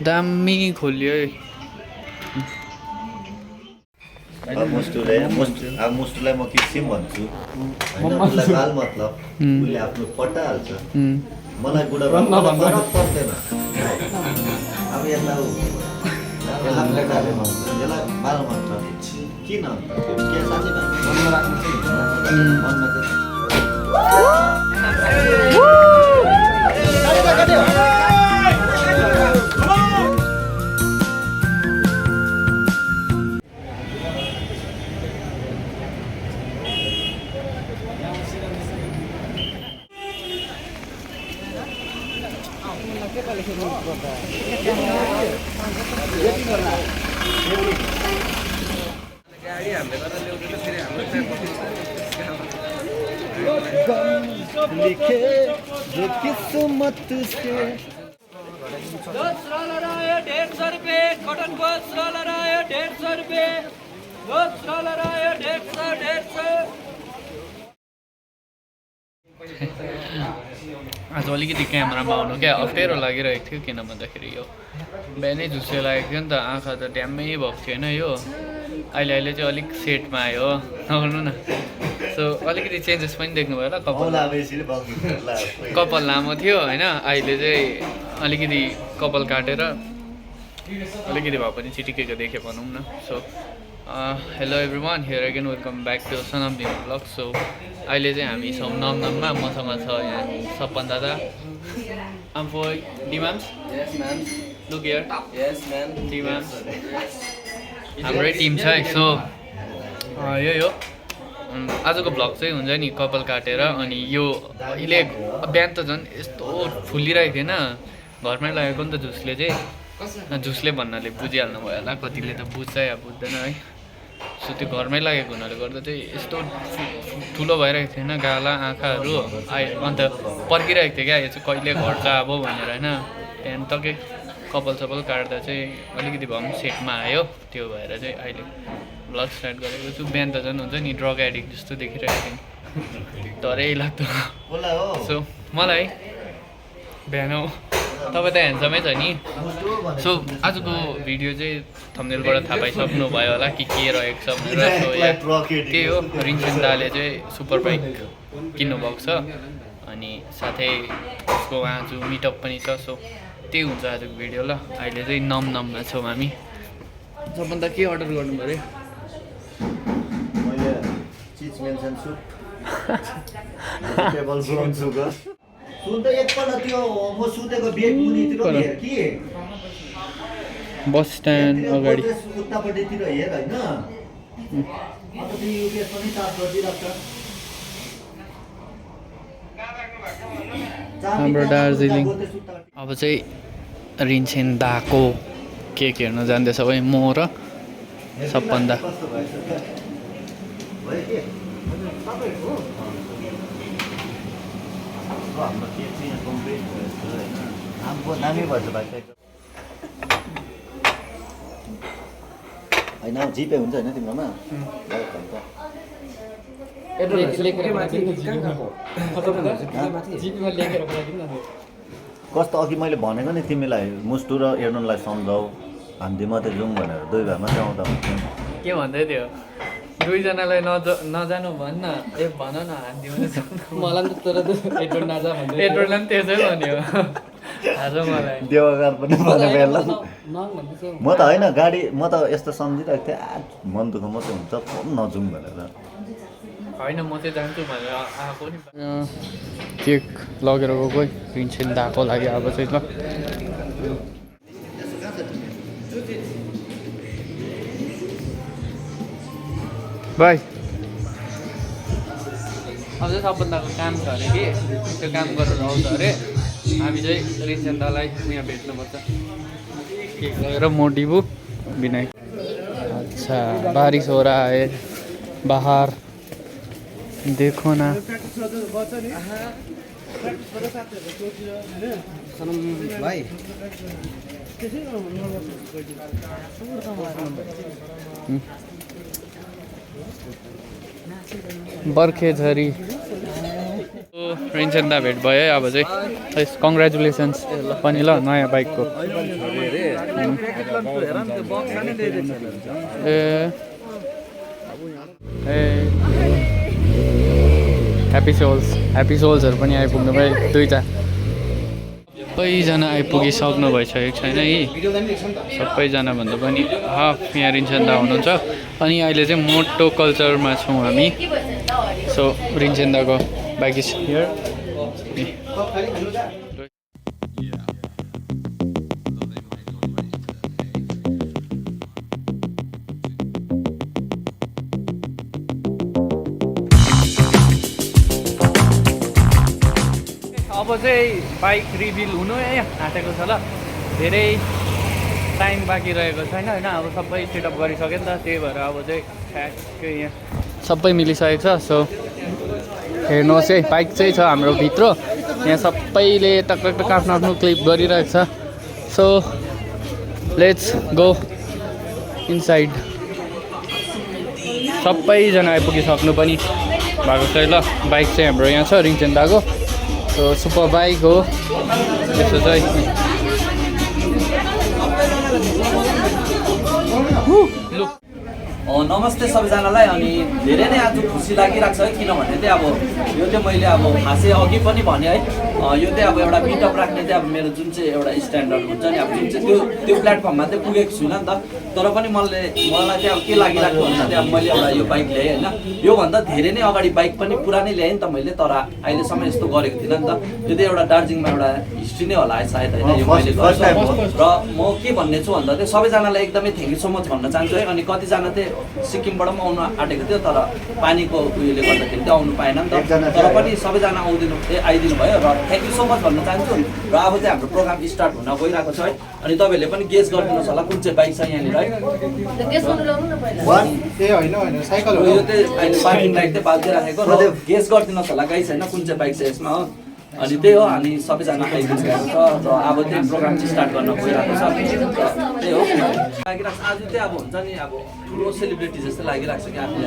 दामी खोल्यो है मुस्टुलाई म किसिम भन्छु हैन उसलाई बाल मतलब उसले आफ्नो पट्टा हाल्छ मलाई बुढा फरक पर्दैन अब यसलाई बाल मतलब किन के साथी भाइ मनमा राख्नु चाहिँ मनमा लिखे जो किस्मत से 150 रुपये कॉटन को 150 रुपये 150 आज अलिकति क्यामेरामा आउनु क्या अप्ठ्यारो लागिरहेको थियो किन भन्दाखेरि यो बिहानै झुस्से लागेको थियो नि त आँखा त ड्याम्मै भएको थियो होइन यो अहिले चाहिँ अलिक सेटमा आयो हो नगर्नु न सो अलिकति चेन्जेस पनि देख्नुभयो होला कपाल लामो थियो होइन अहिले चाहिँ अलिकति कपाल काटेर अलिकति भए पनि चिटिकेको देखेँ भनौँ न so hello everyone here again welcome back to sanamlimbuvlogs so अहिले चाहिँ हामी छौँ नमनममा मसँग छ यहाँ सपन दादा आम्फो डिमाम्स लुक हियर डिमाम्स हाम्रै टिम छ है सो यही हो आजको भ्लग चाहिँ हुन्छ नि कपाल काटेर अनि यो अहिले बिहान त झन् यस्तो फुलिरहेको थिएन घरमै लागेको नि त झुसले चाहिँ झुसले भन्नाले बुझिहाल्नु भयो होला कतिले त बुझ्छ या बुझ्दैन है सो त्यो घरमै लागेको हुनाले गर्दा चाहिँ यस्तो ठुलो भइरहेको थिएन गाला आँखाहरू अन्त पर्खिरहेको थियो क्या यो चाहिँ कहिले घट्छ अब भनेर होइन त्यहाँदेखि टक्कै कपाल सपाल काट्दा चाहिँ अलिकति भए पनि सेटमा आयो त्यो भएर चाहिँ अहिले भ्लग स्टार्ट गरेको छु बिहान त झन् हुन्छ नि ड्रग एडिक्ट जस्तो देखिरहेको थिएँ डरै लाग्दो सो मलाई बिहान तपाईँ त ह्यान्डसमै छ नि सो आजको भिडियो चाहिँ थम्बनेलबाट थाहा पाइसक्नु भयो होला के रहेको छ भनेर सो त्यही हो रिन्सेन दाले चाहिँ सुपर बाइक किन्नुभएको छ अनि साथै उसको आज मिटअप पनि छ सो त्यही हुन्छ आजको भिडियो ल अहिले चाहिँ नमनमा छौँ हामी सबभन्दा के अर्डर गर्नु पऱ्यो मैले cheese mention soup table brown sugar सुन त एकपल्ट त्यो म सुतेको बेड मुनितिर हेर कि बस स्ट्यान्ड अगाडि उतापट्टितिर हेर होइन अन्त त्यो युपिएस पनि चार्ज गरिदिइरहेको छ हाम्रो दार्जिलिङ अब चाहिँ रिन्सेन दाको केक हेर्न जाँदैछ है म र सपन दा होइन जिपे हुन्छ होइन तिम्रोमा कस्तो अघि मैले भनेको नि तिमीलाई मुस्टु र एर्नोनलाई सम्झाऊ हामी मात्रै जाउँ भनेर दुई भाइ मात्रै आउँदा हुन्थ्यो के भन्दै थियो दुईजनालाई नजानु भन्न ए भन न हान्थ्यो मलाई त तर एड्रोन नजा भन्दै एड्रोनलाई पनि त्यसै भन्यो आज मलाई देवकार पनि भने म त होइन गाडी म त यस्तो सम्झिरहेको थिएँ मन दुःख मात्रै हुन्छ नजाउँ भनेर होइन म चाहिँ जान्छु भनेर आएको नि केक लगेर गएको रिन्सेन दाको लागि अब चाहिँ ल बाई अब चाहिँ सबभन्दाको काम छ अरे कि त्यो काम गरेर आउँछ अरे हामी चाहिँ रिन्सेन दालाई यहाँ भेट्नुपर्छ केक लगेर मोटिभो विनायक अच्छा बारिश हो रहा है बाहर देखो ना भाइ बर्खे झरी रिन्चेन्दा भेट भयो है अब चाहिँ कङ्ग्रेचुलेसन्स पनि ल नयाँ बाइकको ह्याप्पी सोल्सहरू पनि आइपुग्नु भयो दुईवटा सबैजना आइपुगिसक्नु भइसकेको छैन है सबैजना भन्दा पनि हाफ यहाँ रिन्चेन्दा हुनुहुन्छ अनि अहिले चाहिँ मोटो कल्चरमा छौँ हामी सो रिन्चेन्दाको बाइक इज हियर अब चाहिँ बाइक रिभिल हुनु आँटेको छ ल धेरै टाइम बाँकी रहेको छैन होइन अब सबै सेटअप गरिसक्यो नि त त्यही भएर अब चाहिँ ठ्याक्कै यहाँ सबै मिलिसकेको छ सो हेर्नुहोस् है बाइक चाहिँ छ हाम्रो भित्र यहाँ सबैले टक आफ्नो आफ्नो क्लिप गरिरहेको छ सो लेट्स गो इनसाइड सबैजना आइपुगिसक्नु पनि भएको छ ल बाइक चाहिँ हाम्रो यहाँ छ रिन्चेन्दाको सो सुपर बाइक हो त्यसो चाहिँ नमस्ते सबैजनालाई अनि धेरै नै आज खुसी लागिरहेको छ है किनभने चाहिँ अब यो चाहिँ मैले अब खासै अघि पनि भने है यो चाहिँ अब एउटा मिटअप राख्ने चाहिँ अब मेरो जुन चाहिँ एउटा स्ट्यान्डर्ड हुन्छ नि अब जुन चाहिँ त्यो प्लेटफर्ममा चाहिँ पुगेको छुइनँ नि त तर पनि मलाई चाहिँ अब के लागिरहेको भन्दा चाहिँ अब मैले एउटा यो बाइक ल्याएँ होइन योभन्दा धेरै नै अगाडि बाइक पनि पुरानै ल्याएँ नि त मैले तर अहिलेसम्म यस्तो गरेको थिइनँ नि त यो चाहिँ एउटा दार्जिलिङमा एउटा हिस्ट्री नै होला सायद होइन यो मैले गरेको र म के भन्ने छु भन्दा चाहिँ सबैजनालाई एकदमै थ्याङ्क यू सो मच भन्न चाहन्छु है अनि कतिजना चाहिँ सिक्किमबाट पनि आउनु आँटेको थियो तर पानीको उयोले गर्दाखेरि चाहिँ आउनु पाएन नि त तर पनि सबैजना आइदिनु भयो र थ्याङ्क यू सो मच भन्न चाहन्छु र अब चाहिँ हाम्रो प्रोग्राम स्टार्ट हुन गइरहेको छ है अनि तपाईँहरूले पनि गेस गरिदिनुहोस् होला कुन चाहिँ बाइक छ यहाँनिर है यो चाहिँ अहिले पार्किङ लाइट चाहिँ बाल्दिराखेको र गेस गरिदिनुहोस् होला गाइस होइन कुन चाहिँ बाइक छ यसमा हो अनि त्यही हो अनि सबैजना आइपुगिसकेको छ र अब चाहिँ प्रोग्राम चाहिँ स्टार्ट गर्न गइरहेको छ त्यही हो लागिरहेको छ आज चाहिँ अब हुन्छ नि अब ठुलो सेलिब्रिटी जस्तो लागिरहेको छ कि आफूले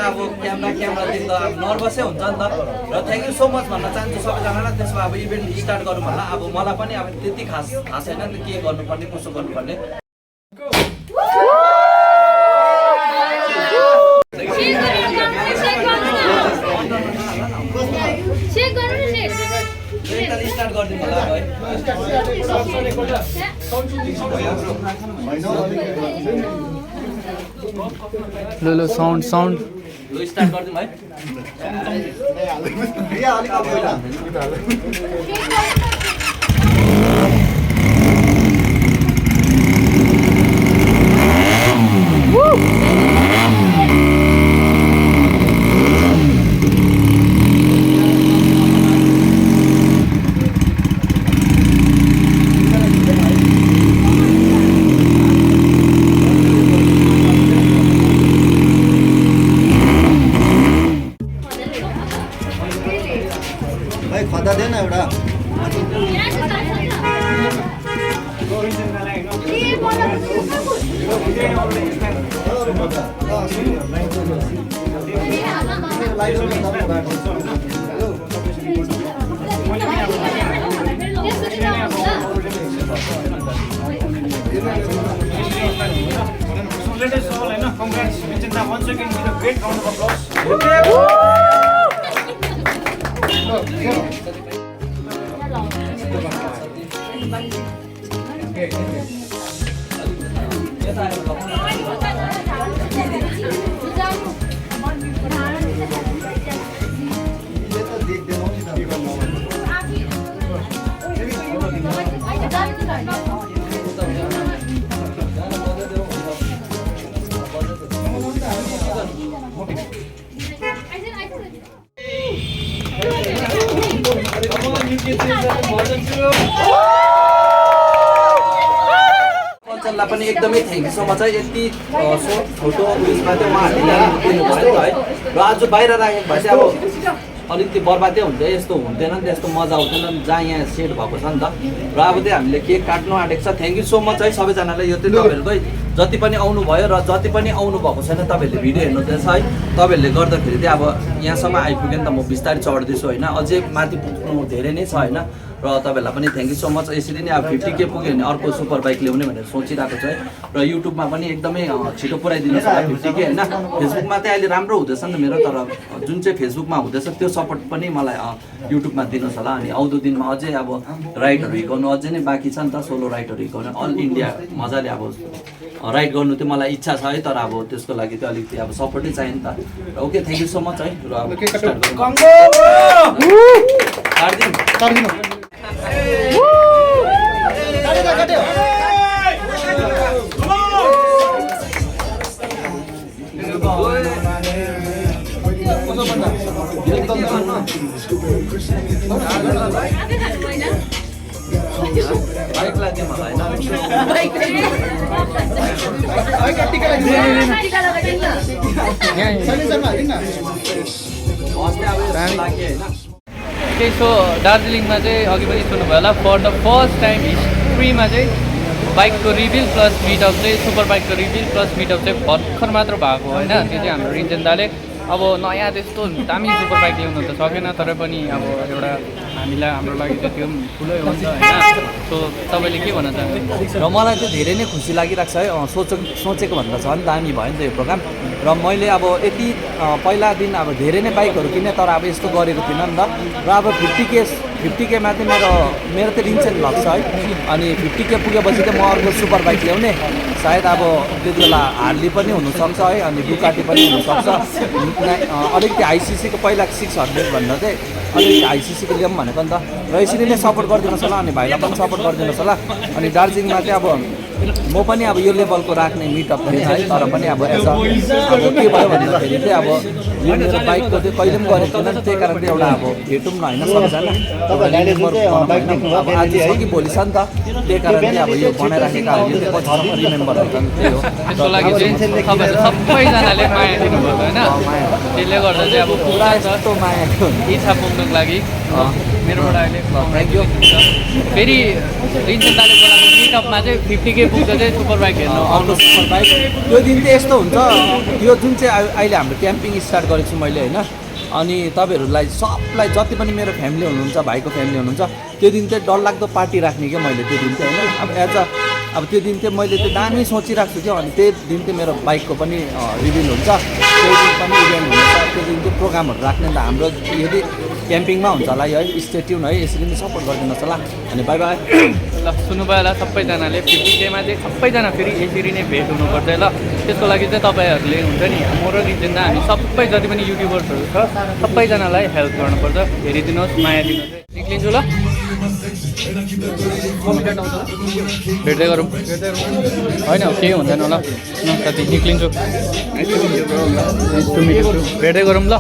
अब क्यामेरा देख्दा अब नर्भसै हुन्छ नि त र थ्याङ्क यू सो मच भन्न चाहन्छु सबैजनालाई त्यसमा अब इभेन्ट स्टार्ट गरौँ होला अब मलाई पनि अब त्यति खास छैन नि त के गर्नुपर्ने कसो गर्नुपर्ने स्टार्ट गरिदिनु होला ल साउन्ड ल स्टार्ट गरिदिउँ है खदा देन एउटा Ladies all, congrats, Vincenta, once again with a great round of applause. कल्चरलाई पनि एकदमै थ्याङ्क यू सो मच है यति छोटो उयसमा चाहिँ उहाँहरूले दिनुभयो नि त है र आज बाहिर राखेको भए चाहिँ अब अलिकति बर्बादै हुन्छ, यस्तो हुँदैन नि त, यस्तो मजा आउँदैन जहाँ यहाँ सेट भएको छ नि त। र अब चाहिँ हामीले केक काट्नु आँटेको छ। थ्याङ्क यू सो मच है सबैजनालाई। यो चाहिँ तपाईँहरूकै जति पनि आउनुभयो र जति पनि आउनु भएको छैन तपाईँहरूले भिडियो हेर्नुहुँदैछ है, तपाईँहरूले गर्दाखेरि चाहिँ अब यहाँसम्म आइपुग्यो नि त। म बिस्तारै चढ्दैछु होइन, अझै माथि पुग्नु धेरै नै छ होइन। र तपाईँहरूलाई पनि थ्याङ्क यू सो मच। यसरी नै अब 50K पुग्यो भने अर्को सुपर बाइक ल्याउने भनेर सोचिरहेको छ है। र युट्युबमा पनि एकदमै छिटो पुऱ्याइदिनुहोस् होला 50K होइन। फेसबुकमा चाहिँ अहिले राम्रो हुँदैछ नि त मेरो, तर जुन चाहिँ फेसबुकमा हुँदैछ त्यो सपोर्ट पनि मलाई युट्युबमा दिनुहोस् होला। अनि आउँदो दिनमा अझै अब राइडहरू हिकाउनु अझै नै बाँकी छ नि त, सोलो राइडहरू हिकाउनु अल इन्डिया मजाले अब राइड गर्नु चाहिँ मलाई इच्छा छ है। तर अब त्यसको लागि चाहिँ अलिकति अब सपोर्टै चाहियो नि त। र okay thank you so much है। र अब बाइक लाग्यो मलाई ओके सो दार्जिलिङमा चाहिँ अघि पनि सुन्नुभयो होला, फर द फर्स्ट टाइम हिस्ट्रीमा चाहिँ बाइकको रिभिल प्लस मिटअप चाहिँ सुपर बाइकको रिभिल प्लस मिटअप चाहिँ भर्खर मात्र भएको होइन। त्यो चाहिँ हाम्रो रिन्जेन दाले अब नयाँ त्यस्तो दामी सुपर बाइक ल्याउनु त सकेन, तर पनि अब एउटा हामीलाई हाम्रो लागि चाहिँ त्यो पनि ठुलै हुन्छ होइन। सो तपाईँले के भन्न चाहनुहुन्छ? र मलाई चाहिँ धेरै नै खुसी लागिरहेको छ है। सोचेको भन्दा झन् दामी भयो नि त यो प्रोग्राम। र मैले अब यति पहिला दिन अब धेरै नै बाइकहरू किनेँ, तर अब यस्तो गरेको थिइनँ नि त। र अब 50Kमा चाहिँ मेरो चाहिँ रिन्चेन लाग्छ है। अनि 50K पुगेपछि चाहिँ म अर्को सुपर बाइक ल्याउने, सायद अब त्यति बेला हार्ली पनि हुनसक्छ है, अनि डुकाटी पनि हुनसक्छ। अलिकति हाइसिसीको पहिला 600 भन्दा चाहिँ अलिकति हाइसिसीको ल्याउँ भनेको नि त। र यसरी नै सपोर्ट गरिदिनुहोस् होला, अनि भाइलाई पनि सपोर्ट गरिदिनुहोस् होला। अनि दार्जिलिङमा चाहिँ अब म पनि अब यो लेभलको राख्ने मिटअप पनि है, तर पनि अब अब के भयो भन्दाखेरि चाहिँ अब यो मेरो बाइकको चाहिँ कहिले पनि गरेको थिएन, त्यही कारण चाहिँ एउटा अब भेटौँ न होइन सबैजना। अब आज छ कि भोलि छ नि त, त्यही कारण चाहिँ अब यो बनाइराखेको यो चाहिँ पछिसम्म रिमेम्बर हुन्छ नि, त्यही हो। त्यसको लागि चाहिँ तपाईँहरू सबैजनाले माया दिनुभयो होइन, त्यसले गर्दा चाहिँ अब पुरा यस्तो माया इच्छा पुग्नुको लागि मेरोबाट अहिले थ्याङ्क यू। फेरि रिन्चेन दाले बोलाएको मिटअपमा चाहिँ 50K पुग्दा चाहिँ सुपर बाइक हेर्नु अर्को सुपर बाइक त्यो दिन चाहिँ यस्तो हुन्छ। यो जुन चाहिँ अहिले हाम्रो क्याम्पिङ स्टार्ट गरेको छु मैले होइन, अनि तपाईँहरूलाई सबलाई जति पनि मेरो फ्यामिली हुनुहुन्छ, भाइको फ्यामिली हुनुहुन्छ, त्यो दिन चाहिँ डरलाग्दो पार्टी राख्ने क्या मैले त्यो दिन चाहिँ होइन। अब अब त्यो दिन चाहिँ मैले त्यो दामी सोचिरहेको छु क्या। अनि त्यही दिन चाहिँ मेरो बाइकको पनि रिभिल हुन्छ, त्यो दिन पनि इभेन्ट हुन्छ, त्यो दिन चाहिँ प्रोग्रामहरू राख्ने त हाम्रो यदि क्याम्पिङमा हुन्छ होला है। स्टे ट्युन है, यसरी नै सपोर्ट गरिदिनुहोस् होला। अनि बाई बाई। ल सुन्नुभयो होला सबैजनाले 50Kमा चाहिँ सबैजना फेरि यसरी नै भेट हुनुपर्छ ल। त्यसको लागि चाहिँ तपाईँहरूले हुन्छ नि, म र रिन्चेन दा हामी सबै जति पनि युट्युबर्सहरू छ सबैजनालाई हेल्प गर्नुपर्छ। हेरिदिनुहोस्, माया दिनुहोस्। निक्लिन्छु ल, भेट्दै गरौँ होइन, केही हुँदैन ल साथी, निक्लिन्छु। भेट्दै गरौँ ल,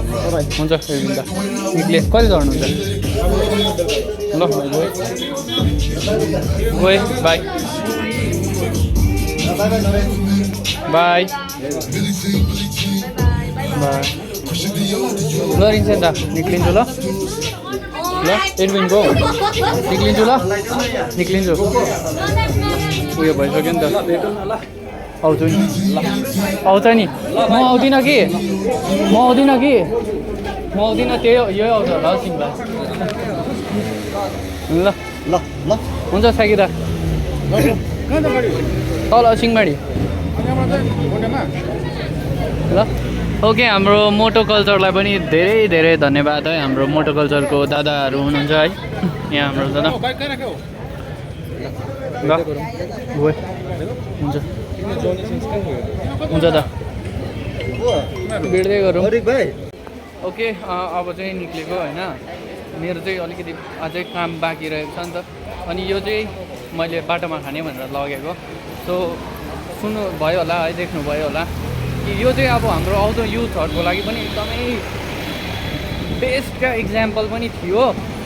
हुन्छ एकदिन त निक्लिए। कहिले झर्नुहुन्छ? ल गएँ, बाई बाई बाई। ल रिन्चेन दा निक्लिन्छु ल, ल एडमिन गो, निक्लिन्छु ल, निक्लिन्छु। उयो भइसक्यो नि त, आउँछु नि ल, आउँछ नि। म आउँदिनँ कि, त्यही यही आउँछ होला सिङ भाइ। ल ल ल हुन्छ साइकी दा, तल सिङमाडी ल। ओके, हाम्रो मोटो कल्चरलाई पनि धेरै धेरै धन्यवाद है। हाम्रो मोटो कल्चरको दादाहरू हुनुहुन्छ है यहाँ हाम्रो दादा। ल गयो, हुन्छ हुन्छ दा, भेट्दै गरौँ। ओके अब चाहिँ निक्लेको होइन, मेरो चाहिँ अलिकति अझै काम बाँकी रहेको छ नि त। अनि यो चाहिँ मैले बाटोमा खाने भनेर लगेको। सो सुन्नुभयो होला है, देख्नुभयो होला कि यो चाहिँ अब हाम्रो आउँदो युथहरूको लागि पनि एकदमै बेस्ट क्या इक्जाम्पल पनि थियो।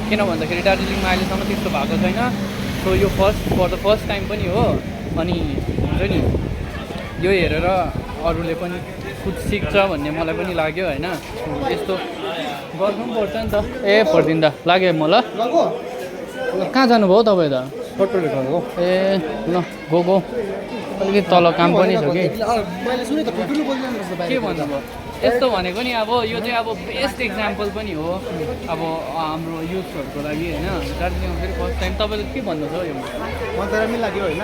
किन भन्दाखेरि दार्जिलिङमा अहिलेसम्म त्यस्तो भएको छैन। सो यो फर द फर्स्ट टाइम पनि हो। अनि हुन्छ नि, यो हेरेर अरूले पनि कुछ सिक्छ भन्ने मलाई पनि लाग्यो होइन यस्तो गर्नु पनि पर्छ नि त ए पर्दिन्दा लाग्यो म ल कहाँ जानुभयो तपाईँ त ए ल गएको अलिकति तल काम पनि छ कि के भन्नुभयो यस्तो भनेको नि अब यो चाहिँ अब बेस्ट इक्जाम्पल पनि हो अब हाम्रो युथहरूको लागि होइन दार्जिलिङमा फेरि फर्स्ट टाइम तपाईँले के भन्नुहुन्छ हौ यो मन त राम्रो लाग्यो होइन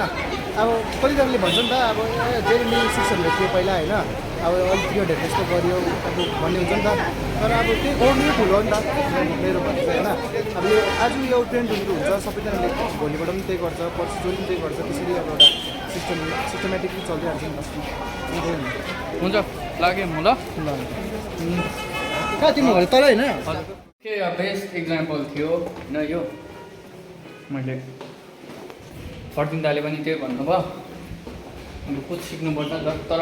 अब कतिजनाले भन्छ नि त अब जेरेमी 600 थियो पहिला होइन अब अलिक यो ढेर यस्तो गरियो अब भन्ने हुन्छ नि त तर अब त्यो गर्नु ठुलो हो नि त मेरो भन्छ होइन अब यो आज यो ट्रेन्डहरू हुन्छ सबैजनाले भोलिबाट पनि त्यही गर्छ पर्सि जसले पनि त्यही गर्छ त्यसरी अब एउटा सिस्टमेटिकली चल्दैहाल्छ नि त हुन्छ लाग्यो म ल कहाँ तिम्रो घर तल होइन के बेस्ट इक्जाम्पल थियो होइन यो मैले फर्किँदाले पनि त्यही भन्नुभयो अब कुछ सिक्नुपर्छ नि त तर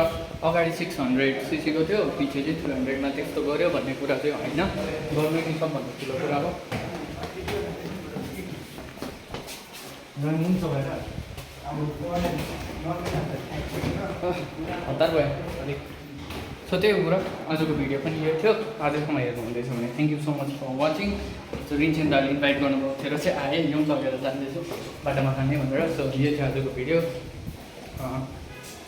अगाडि 600 सिसीको थियो पछि चाहिँ 300मा त्यस्तो गऱ्यो भन्ने कुरा चाहिँ होइन गर्नु नि सबभन्दा ठुलो कुरा हो हतार भयो अलिक सो त्यही हो कुरा आजको भिडियो पनि यो थियो आजसम्म हेर्नु हुँदैछ भने thank you so much for watching so Rinchen दाले इन्भाइट गर्नुभएको थियो र चाहिँ आएँ यो लगेर जाँदैछु बाटोमा खाने भनेर सो यो थियो आजको भिडियो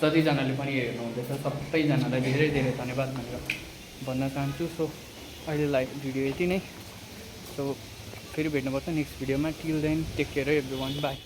जतिजनाले पनि हेर्नु हुँदैछ सबैजनालाई धेरै धेरै धन्यवाद भनेर भन्न चाहन्छु सो अहिलेलाई भिडियो यति नै सो फेरि भेट्नुपर्छ नेक्स्ट भिडियोमा till then take care everyone by